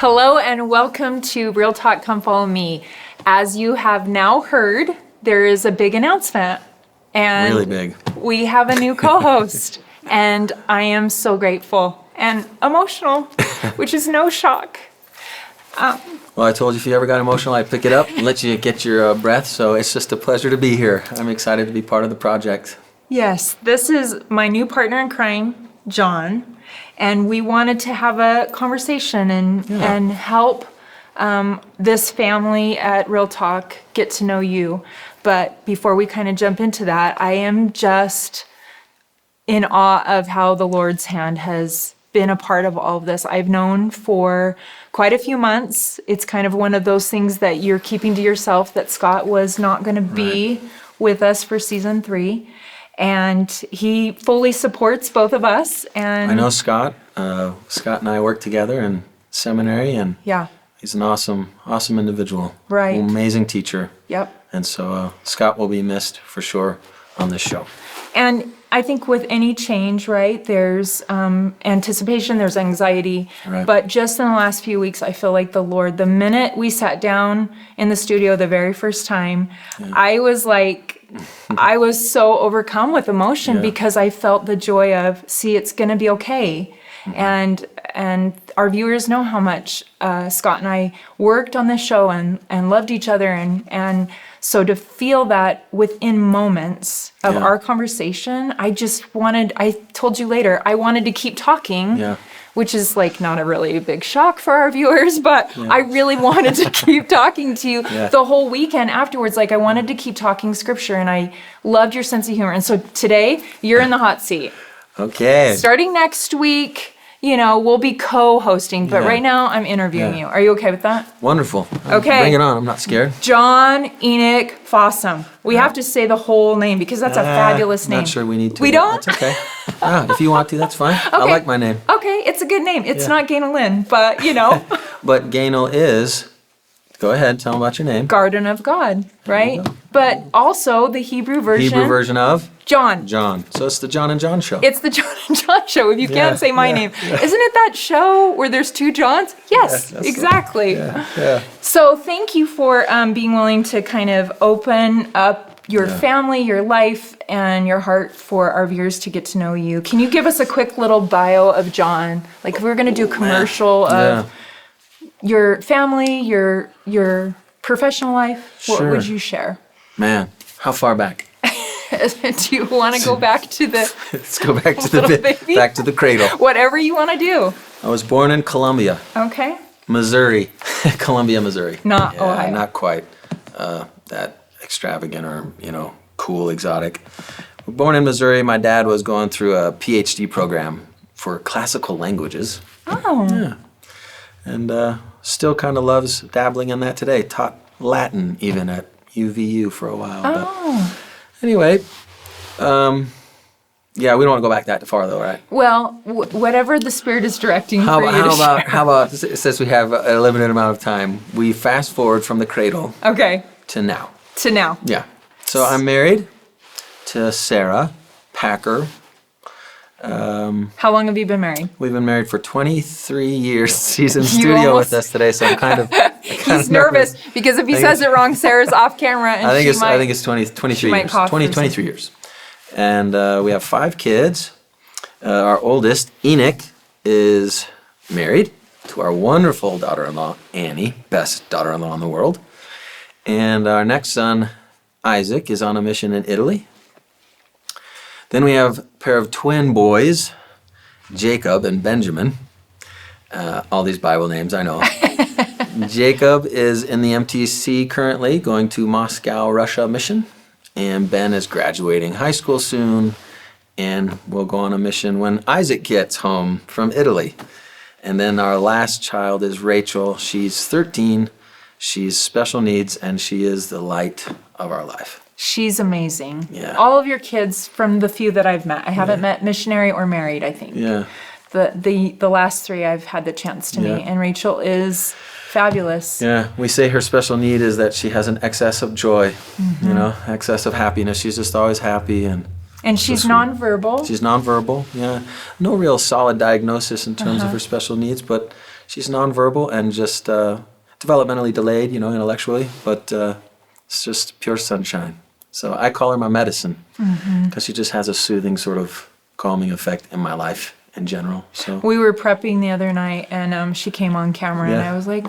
Hello and welcome to Real Talk Come Follow Me. As you have now heard, there is a big announcement. And really big. We have a new co-host. And I am so grateful and emotional, which is no shock. Well, I told you if you ever got emotional, I'd pick it up and let you get your breath. So it's just a pleasure to be here. I'm excited to be part of the project. Yes, this is my new partner in crime, John. And we wanted to have a conversation and help this family at Real Talk get to know you. But before we kind of jump into that, I am just in awe of how the Lord's hand has been a part of all of this. I've known for quite a few months. It's kind of one of those things that you're keeping to yourself, that Scott was not going to be with us for season 3. And he fully supports both of us. And I know Scott. Scott and I worked together in seminary, and yeah, he's an awesome individual. Right. Amazing teacher. Yep. And so Scott will be missed for sure on this show. And I think with any change, right, there's anticipation, there's anxiety. Right. But just in the last few weeks, I feel like the Lord, the minute we sat down in the studio the very first time, I was like, I was so overcome with emotion because I felt the joy of, see, it's going to be okay. And our viewers know how much Scott and I worked on this show and loved each other. And so to feel that within moments of our conversation, I told you later, I wanted to keep talking, which is like not a really big shock for our viewers, but I really wanted to keep talking to you the whole weekend afterwards. Like I wanted to keep talking scripture, and I loved your sense of humor. And so today you're in the hot seat. Okay. Starting next week, we'll be co-hosting, but right now I'm interviewing you. Are you okay with that? Wonderful. Okay. Bring it on. I'm not scared. John Enoch Fossum. We have to say the whole name because that's a fabulous name. Not sure we need to. We don't? That's okay. If you want to, that's fine. I like my name. Okay, it's a good name. It's not Gaynell Lynn, but But Gaynell is, go ahead, tell them about your name. Garden of God, right? But also the Hebrew version of? John. John. So it's the John and John show. It's the John and John show, if you can't say my name. Isn't it that show where there's 2 Johns? Yes, exactly. So thank you for being willing to kind of open up your family, your life, and your heart for our viewers to get to know you. Can you give us a quick little bio of John? Like if we were going to do a commercial of your family, your professional life, what would you share? Man, how far back? Do you want to go back to the Let's go back to the cradle. Whatever you want to do. I was born in Columbia, Okay. Missouri. Columbia, Missouri. Not Ohio. Not quite that extravagant or, cool, exotic. Born in Missouri, my dad was going through a PhD program for classical languages. Oh. Yeah. And still kind of loves dabbling in that today. Taught Latin even at UVU for a while. Oh. But anyway, we don't want to go back that far though, right? Well, whatever the Spirit is directing How for you to share. about, since we have a limited amount of time, we fast forward from the cradle to now. To now. Yeah. So I'm married to Sarah Packer. How long have you been married? We've been married for 23 years. She's in studio with us today, so I'm kind of He's nervous because if he says it wrong, Sarah's off camera and I think it's 23 might years. cough 23 years. And we have 5 kids. Our oldest, Enoch, is married to our wonderful daughter-in-law, Annie, best daughter-in-law in the world. And our next son, Isaac, is on a mission in Italy. Then we have a pair of twin boys, Jacob and Benjamin. All these Bible names, I know. Jacob is in the MTC currently, going to Moscow, Russia mission. And Ben is graduating high school soon and will go on a mission when Isaac gets home from Italy. And then our last child is Rachel. She's 13. She's special needs, and she is the light of our life. She's amazing. Yeah. All of your kids, from the few that I've met, I haven't met missionary or married, I think. Yeah. The last 3 I've had the chance to meet, and Rachel is fabulous. Yeah, we say her special need is that she has an excess of joy, excess of happiness. She's just always happy and she's nonverbal. She's nonverbal, yeah. No real solid diagnosis in terms of her special needs, but she's nonverbal and just developmentally delayed, intellectually, but it's just pure sunshine. So I call her my medicine because she just has a soothing sort of calming effect in my life in general. So We were prepping the other night, and she came on camera, and I was like,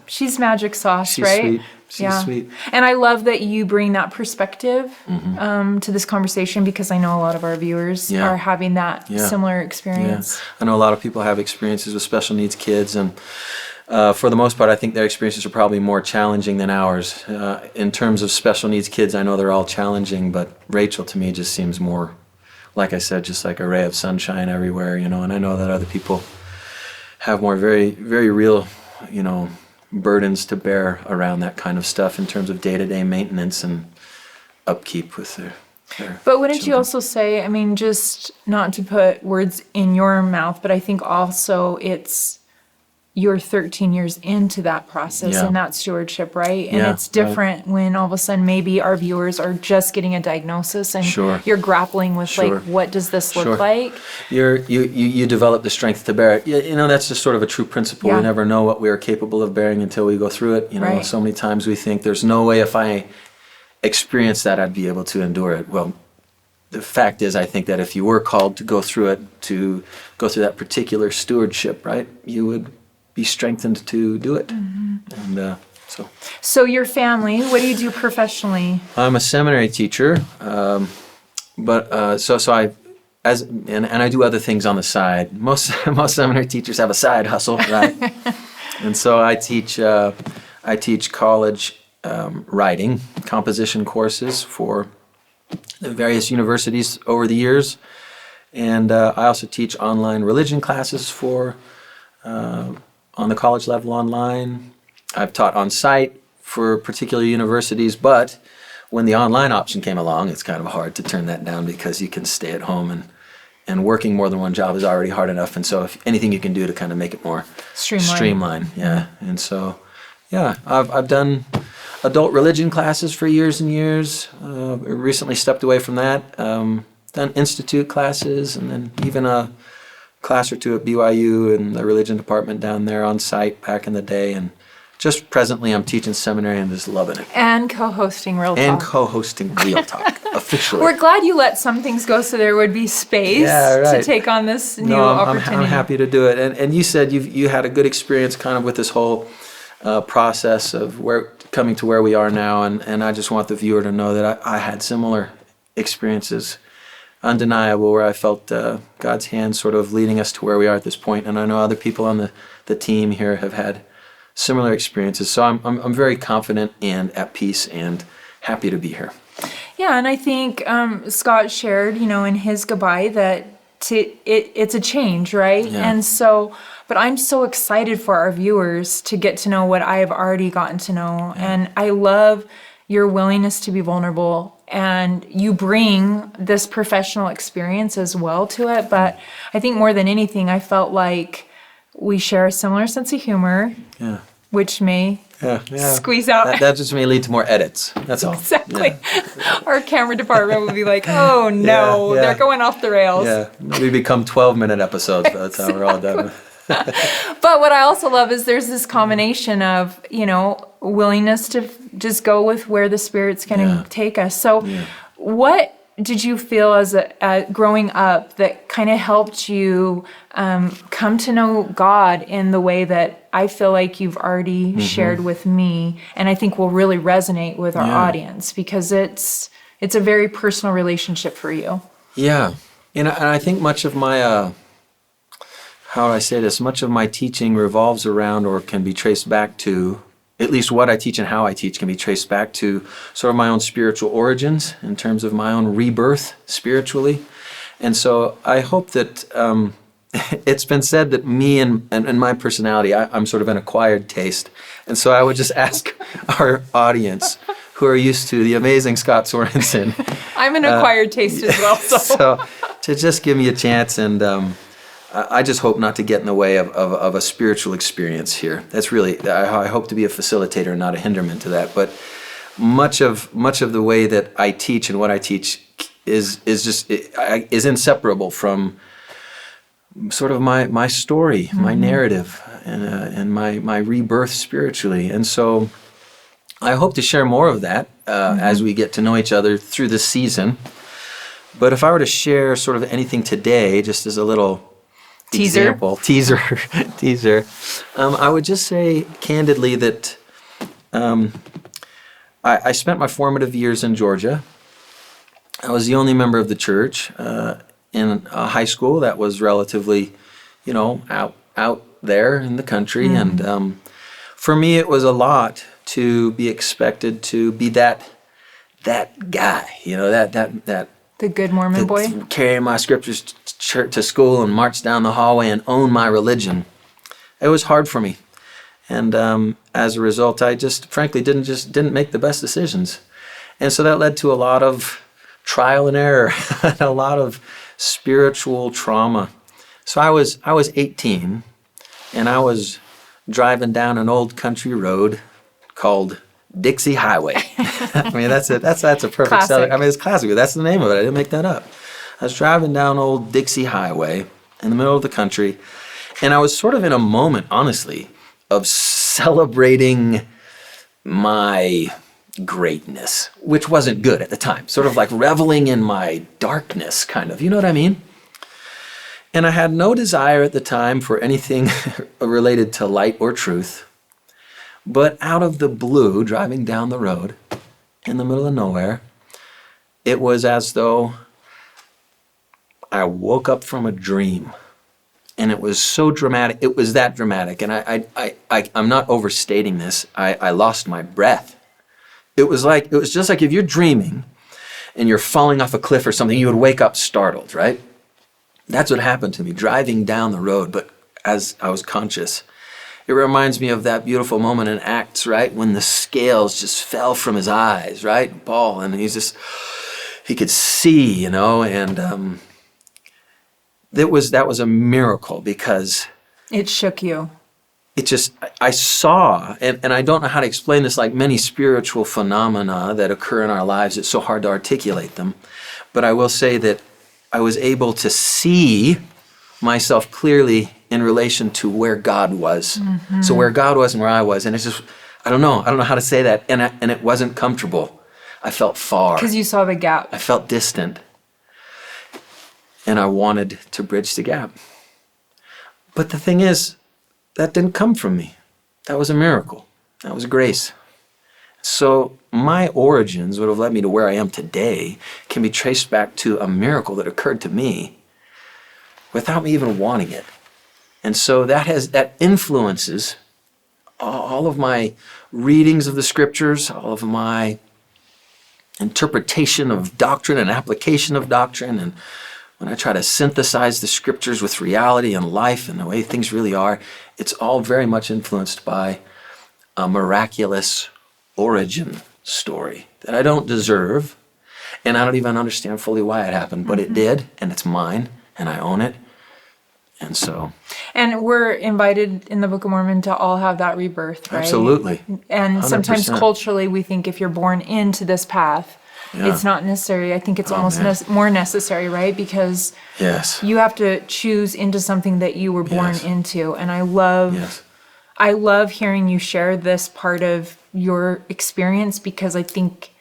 she's magic sauce, she's right? sweet. She's sweet. And I love that you bring that perspective to this conversation, because I know a lot of our viewers are having that similar experience. I know a lot of people have experiences with special needs kids, and for the most part, I think their experiences are probably more challenging than ours. In terms of special needs kids, I know they're all challenging, but Rachel to me just seems more, like I said, just like a ray of sunshine everywhere, and I know that other people have more very, very real, burdens to bear around that kind of stuff in terms of day-to-day maintenance and upkeep with their But wouldn't you children. also say, I mean, just not to put words in your mouth, but I think also you're 13 years into that process and that stewardship, right? And it's different when all of a sudden maybe our viewers are just getting a diagnosis and you're grappling with like, what does this look like? You develop the strength to bear it. That's just sort of a true principle. We never know what we are capable of bearing until we go through it. So many times we think there's no way if I experience that I'd be able to endure it. Well, the fact is, I think that if you were called to go through it, to go through that particular stewardship, right, you would be strengthened to do it. And So your family, what do you do professionally? I'm a seminary teacher, but I do other things on the side. Most seminary teachers have a side hustle, right? And so I teach college writing, composition courses for the various universities over the years, and I also teach online religion classes for. On the college level online. I've taught on site for particular universities, but when the online option came along, it's kind of hard to turn that down because you can stay at home and working more than one job is already hard enough. And so if anything you can do to kind of make it more streamlined. And so, I've done adult religion classes for years and years. Recently stepped away from that. Done institute classes and then even a class or two at BYU in the religion department down there on site back in the day, and just presently I'm teaching seminary and just loving it. And co-hosting Real Talk. Officially. We're glad you let some things go so there would be space to take on this new opportunity. I'm happy to do it. And you said you had a good experience kind of with this whole process of coming to where we are now, and I just want the viewer to know that I had similar experiences. Undeniable, where I felt God's hand sort of leading us to where we are at this point, and I know other people on the team here have had similar experiences. So I'm very confident and at peace and happy to be here. Yeah, and I think Scott shared, in his goodbye that it's a change, right? Yeah. And so, but I'm so excited for our viewers to get to know what I have already gotten to know, and I love your willingness to be vulnerable. And you bring this professional experience as well to it. But I think more than anything, I felt like we share a similar sense of humor, which may squeeze out. That just may lead to more edits. That's all. Exactly. Our camera department would be like, oh no, they're going off the rails. Yeah, we become 12-minute episodes by the time we're all done. But what I also love is there's this combination of, willingness to just go with where the Spirit's going to take us. So what did you feel as growing up that kind of helped you come to know God in the way that I feel like you've already shared with me, and I think will really resonate with our audience, because it's a very personal relationship for you. Yeah. And I think much of my, how do I say this, much of my teaching revolves around or can be traced back to, at least what I teach and how I teach can be traced back to sort of my own spiritual origins in terms of my own rebirth spiritually. And so I hope that it's been said that me and my personality, I'm sort of an acquired taste. And so I would just ask our audience who are used to the amazing Scott Sorensen. I'm an acquired taste as well. So to just give me a chance, and I just hope not to get in the way of a spiritual experience here. That's really, I hope to be a facilitator, not a hinderment to that. But much of the way that I teach and what I teach is inseparable from sort of my story, my narrative. and my rebirth spiritually. And so I hope to share more of that as we get to know each other through this season. But if I were to share sort of anything today, just as a little teaser, I would just say candidly that I spent my formative years in Georgia. I was the only member of the church in a high school that was relatively, out there in the country. And for me, it was a lot to be expected to be that guy, that The good Mormon boy? carry my scriptures to school and march down the hallway and own my religion. It was hard for me. And as a result, I just frankly didn't make the best decisions. And so that led to a lot of trial and error, and a lot of spiritual trauma. So I was 18, and I was driving down an old country road called Dixie Highway. I mean, that's a perfect Classic. Southern. I mean, it's classic. That's the name of it. I didn't make that up. I was driving down old Dixie Highway in the middle of the country, and I was sort of in a moment, honestly, of celebrating my greatness, which wasn't good at the time. Sort of like reveling in my darkness, kind of. You know what I mean? And I had no desire at the time for anything related to light or truth. But out of the blue, driving down the road in the middle of nowhere, it was as though I woke up from a dream. And it was so dramatic. It was that dramatic. And I'm not overstating this. I lost my breath. It was just like if you're dreaming and you're falling off a cliff or something, you would wake up startled, right? That's what happened to me driving down the road. But as I was conscious, it reminds me of that beautiful moment in Acts, right? When the scales just fell from his eyes, right? Paul, and he could see, and that was a miracle because It shook you. I saw, and I don't know how to explain this, like many spiritual phenomena that occur in our lives, it's so hard to articulate them. But I will say that I was able to see myself clearly in relation to where God was. Mm-hmm. So where God was and where I was. And it's just, I don't know how to say that. And it wasn't comfortable. I felt far. Because you saw the gap. I felt distant. And I wanted to bridge the gap. But the thing is, that didn't come from me. That was a miracle. That was grace. So my origins would have led me to where I am today can be traced back to a miracle that occurred to me without me even wanting it. And so that influences all of my readings of the scriptures, all of my interpretation of doctrine and application of doctrine. And when I try to synthesize the scriptures with reality and life and the way things really are, it's all very much influenced by a miraculous origin story that I don't deserve, and I don't even understand fully why it happened, but it did, and it's mine, and I own it. And so. And we're invited in the Book of Mormon to all have that rebirth, right? Absolutely. And 100%. Sometimes culturally we think if you're born into this path, it's not necessary. I think it's almost more necessary, right? Because you have to choose into something that you were born into. And I love hearing you share this part of your experience, because I think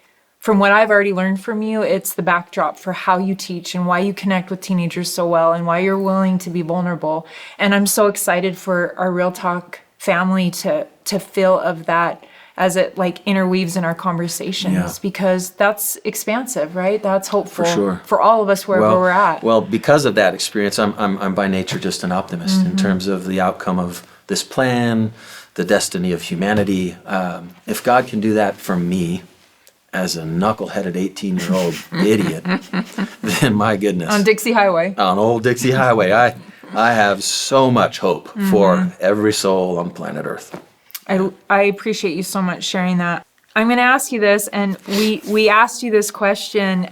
from what I've already learned from you, it's the backdrop for how you teach and why you connect with teenagers so well and why you're willing to be vulnerable. And I'm so excited for our Real Talk family to feel of that as it like interweaves in our conversations, because that's expansive, right? That's hopeful for all of us wherever we're at. Well, because of that experience, I'm by nature just an optimist in terms of the outcome of this plan, the destiny of humanity. If God can do that for me as a knuckleheaded 18-year-old idiot, then my goodness. On Dixie Highway. On old Dixie Highway, I have so much hope for every soul on planet Earth. I appreciate you so much sharing that. I'm going to ask you this, and we asked you this question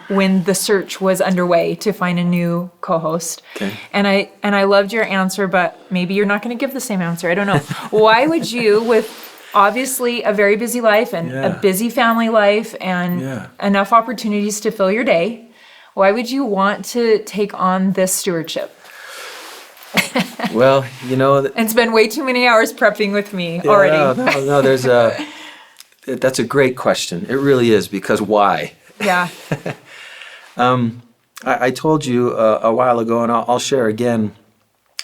when the search was underway to find a new co-host. Okay. And I loved your answer, but maybe you're not going to give the same answer. I don't know. Why would you, with obviously a very busy life and a busy family life and enough opportunities to fill your day, why would you want to take on this stewardship? Well, And spend way too many hours prepping with me yeah, already. no, that's a great question. It really is, because why? Yeah. I told you a while ago, and I'll share again,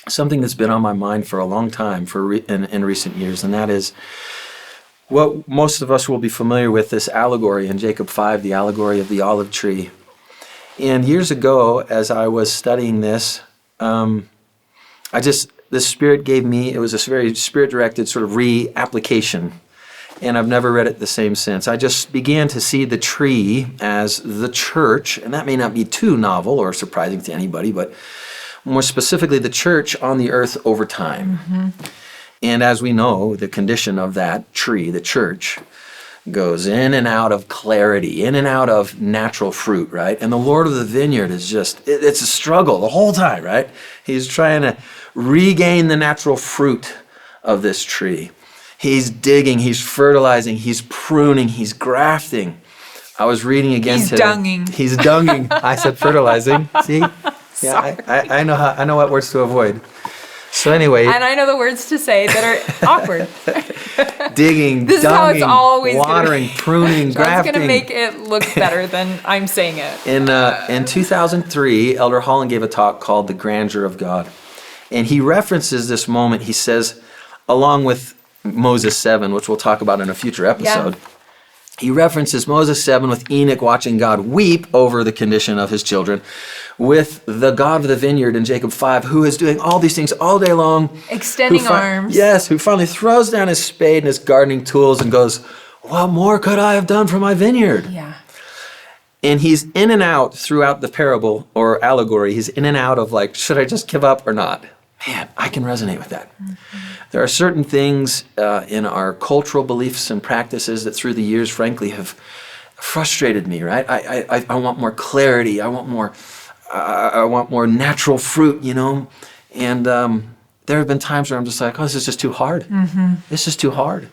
something that's been on my mind for a long time in recent years, and that is what most of us will be familiar with, this allegory in Jacob 5, the allegory of the olive tree. And years ago, as I was studying this, the Spirit gave me, it was a very Spirit-directed sort of re-application, and I've never read it the same since. I just began to see the tree as the church, and that may not be too novel or surprising to anybody, but more specifically the church on the earth over time. Mm-hmm. And as we know, the condition of that tree, the church, goes in and out of clarity, in and out of natural fruit, right? And the Lord of the vineyard is it's a struggle the whole time, right? He's trying to regain the natural fruit of this tree. He's digging, he's fertilizing, he's pruning, he's grafting. I was reading again today. He's dunging. I said fertilizing. See? Yeah, I know what words to avoid. So anyway. And I know the words to say that are awkward. Digging, this dunging, is how it's always watering, pruning, grafting. It's going to make it look better than I'm saying it. In 2003, Elder Holland gave a talk called The Grandeur of God. And he references this moment, he says, along with Moses 7, which we'll talk about in a future episode. Yeah. He references Moses 7 with Enoch watching God weep over the condition of his children, with the God of the vineyard in Jacob 5, who is doing all these things all day long. Extending arms. Yes, who finally throws down his spade and his gardening tools and goes, what more could I have done for my vineyard? Yeah. And he's in and out throughout the parable or allegory. He's in and out of like, should I just give up or not? Man, I can resonate with that. Mm-hmm. There are certain things in our cultural beliefs and practices that through the years, frankly, have frustrated me, right? I want more clarity. I want more natural fruit, And there have been times where I'm just like, oh, this is just too hard. Mm-hmm. This is too hard.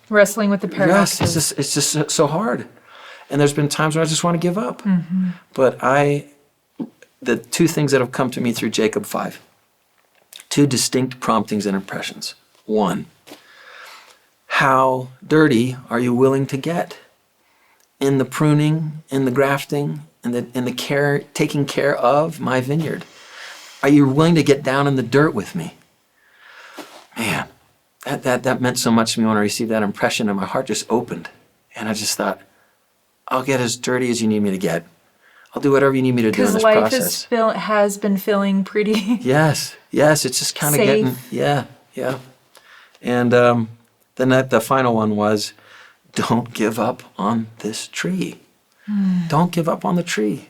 Wrestling with the paradoxes. Yes, it's just so hard. And there's been times where I just want to give up. Mm-hmm. But the two things that have come to me through Jacob 5, two distinct promptings and impressions. One, how dirty are you willing to get in the pruning, in the grafting, in the care, taking care of my vineyard? Are you willing to get down in the dirt with me? Man, that meant so much to me when I received that impression, and my heart just opened. And I just thought, I'll get as dirty as you need me to get. I'll do whatever you need me to do in this process. Because life has been feeling pretty. Yes, it's just kind of getting, yeah. And then the final one was, don't give up on this tree. Don't give up on the tree.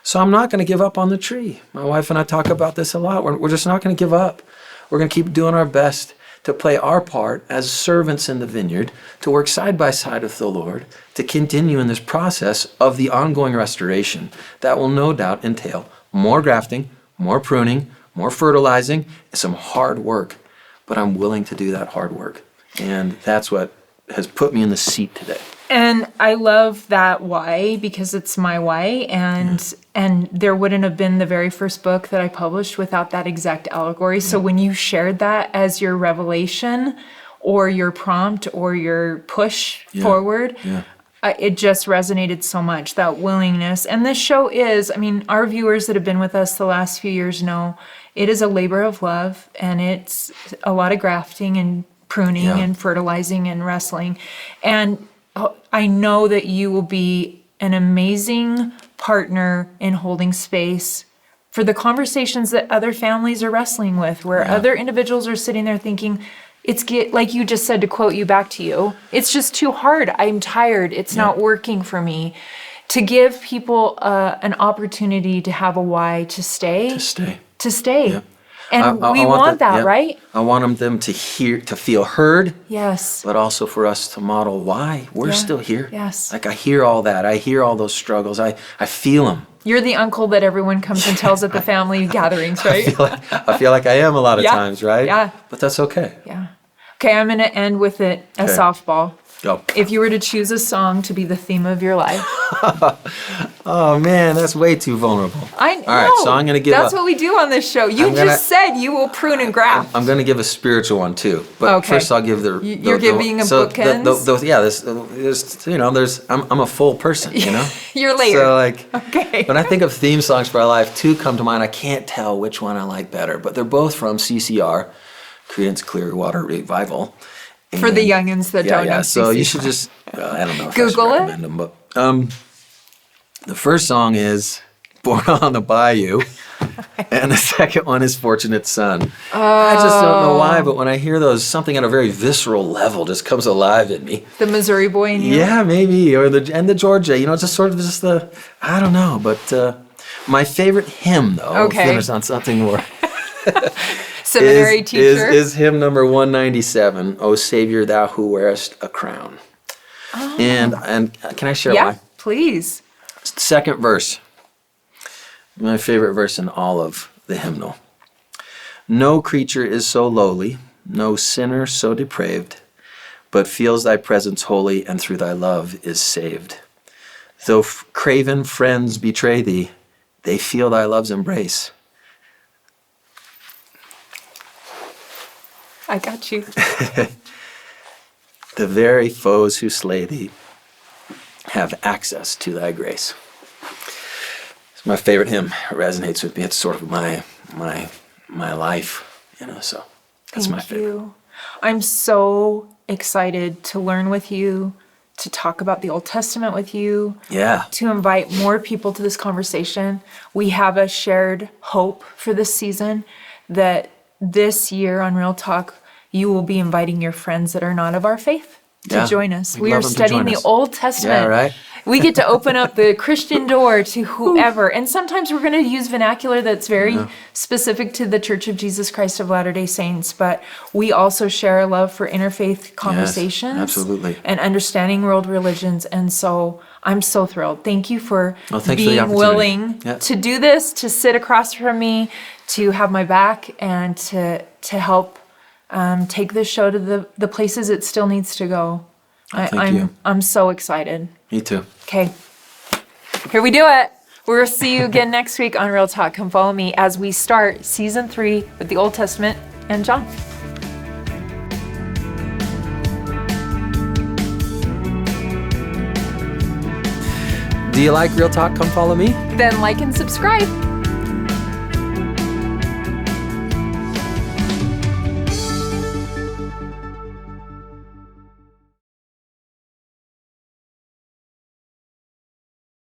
So I'm not going to give up on the tree. My wife and I talk about this a lot. We're just not going to give up. We're going to keep doing our best to play our part as servants in the vineyard, to work side by side with the Lord, to continue in this process of the ongoing restoration that will no doubt entail more grafting, more pruning, more fertilizing, and some hard work. But I'm willing to do that hard work. And that's what has put me in the seat today. And I love that why, because it's my why, and there wouldn't have been the very first book that I published without that exact allegory. So when you shared that as your revelation or your prompt or your push forward, it just resonated so much, that willingness. And this show is, our viewers that have been with us the last few years know, it is a labor of love, and it's a lot of grafting and pruning and fertilizing and wrestling. And I know that you will be an amazing partner in holding space for the conversations that other families are wrestling with, where other individuals are sitting there thinking, like you just said, to quote you back to you, it's just too hard. I'm tired. It's not working for me. To give people an opportunity to have a why to stay. To stay. Yeah. And we want that, right? I want them to feel heard. Yes. But also for us to model why we're still here. Yes. Like I hear all that. I hear all those struggles. I feel them. You're the uncle that everyone comes and tells at the family gatherings, right? I feel like I am a lot of times, right? Yeah. But that's okay. Yeah. Okay, I'm going to end with a softball. Go. If you were to choose a song to be the theme of your life. Oh man, that's way too vulnerable. All right, so I'm gonna give That's what we do on this show. You just said you will prune and graft. I'm gonna give a spiritual one too. But first I'll give You're giving a bookends? I'm a full person, you know? You're layered. So like, okay. when I think of theme songs for our life, two come to mind. I can't tell which one I like better, but they're both from CCR, Creedence Clearwater Revival. For the youngins that don't know. So you should just, I don't know if Google I should recommend them, but the first song is Born on the Bayou, and the second one is Fortunate Son. I just don't know why, but when I hear those, something at a very visceral level just comes alive in me. The Missouri boy in you? Yeah, maybe, or the Georgia, just sort of just I don't know, but my favorite hymn, though, finish on something more. Seminary teacher? Is hymn number 197, O Savior, Thou Who Wearest a Crown. Oh. And can I share why? Yeah, please. Second verse. My favorite verse in all of the hymnal. No creature is so lowly, no sinner so depraved, but feels thy presence holy and through thy love is saved. Though craven friends betray thee, they feel thy love's embrace. I got you. The very foes who slay thee have access to thy grace. It's my favorite hymn. It resonates with me. It's sort of my life, so that's my favorite. Thank you. I'm so excited to learn with you, to talk about the Old Testament with you. Yeah. To invite more people to this conversation. We have a shared hope for this season that this year on Real Talk, you will be inviting your friends that are not of our faith to join us. We are studying the Old Testament. Yeah, right. We get to open up the Christian door to whoever. And sometimes we're going to use vernacular that's very specific to the Church of Jesus Christ of Latter-day Saints. But we also share a love for interfaith conversations. Yes, absolutely. And understanding world religions. And so I'm so thrilled. Thank you for being willing to do this, to sit across from me, to have my back, and to help take this show to the places it still needs to go. I'm so excited. Me too. Okay. Here we do it. We'll see you again next week on Real Talk. Come follow me as we start season 3 with the Old Testament and John. Do you like Real Talk? Come follow me. Then like and subscribe.